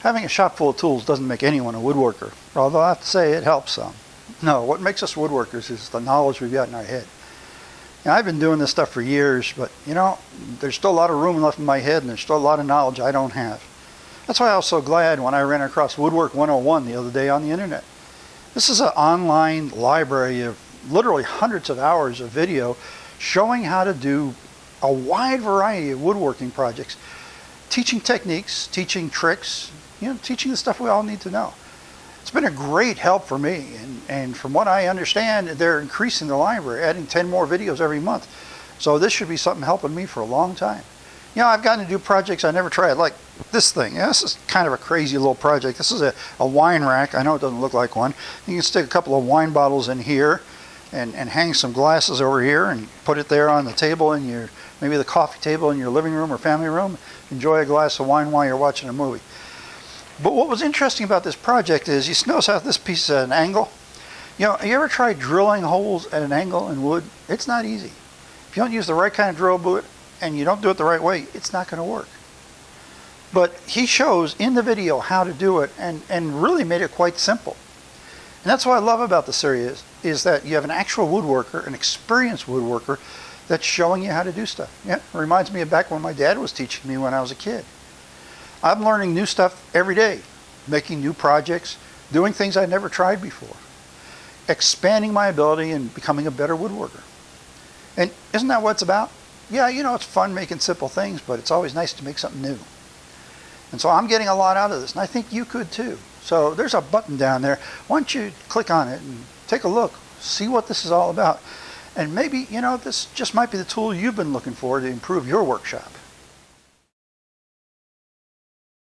Having a shop full of tools doesn't make anyone a woodworker, although I have to say it helps some. No, what makes us woodworkers is the knowledge we've got in our head. Now, I've been doing this stuff for years, but there's still a lot of room left in my head, and there's still a lot of knowledge I don't have. That's why I was so glad when I ran across Woodwork101 the other day on the internet. This is an online library of literally hundreds of hours of video showing how to do a wide variety of woodworking projects, teaching techniques, teaching tricks, teaching the stuff we all need to know. It's been a great help for me, and from what I understand, they're increasing the library, adding 10 more videos every month. So this should be something helping me for a long time. I've gotten to do projects I never tried, like this thing. This is kind of a crazy little project. This is a wine rack. I know it doesn't look like one. You can stick a couple of wine bottles in here and hang some glasses over here and put it there on the table in maybe the coffee table in your living room or family room. Enjoy a glass of wine while you're watching a movie. But what was interesting about this project is, you notice how this piece is at an angle? You ever tried drilling holes at an angle in wood? It's not easy. If you don't use the right kind of drill bit and you don't do it the right way, it's not going to work. But he shows in the video how to do it and really made it quite simple. And that's what I love about the series is that you have an actual woodworker, an experienced woodworker, that's showing you how to do stuff. It reminds me of back when my dad was teaching me when I was a kid. I'm learning new stuff every day, making new projects, doing things I never tried before, expanding my ability and becoming a better woodworker. And isn't that what it's about? Yeah, it's fun making simple things, but it's always nice to make something new. And so I'm getting a lot out of this, and I think you could too. So there's a button down there. Why don't you click on it and take a look, see what this is all about. And maybe, this just might be the tool you've been looking for to improve your workshop.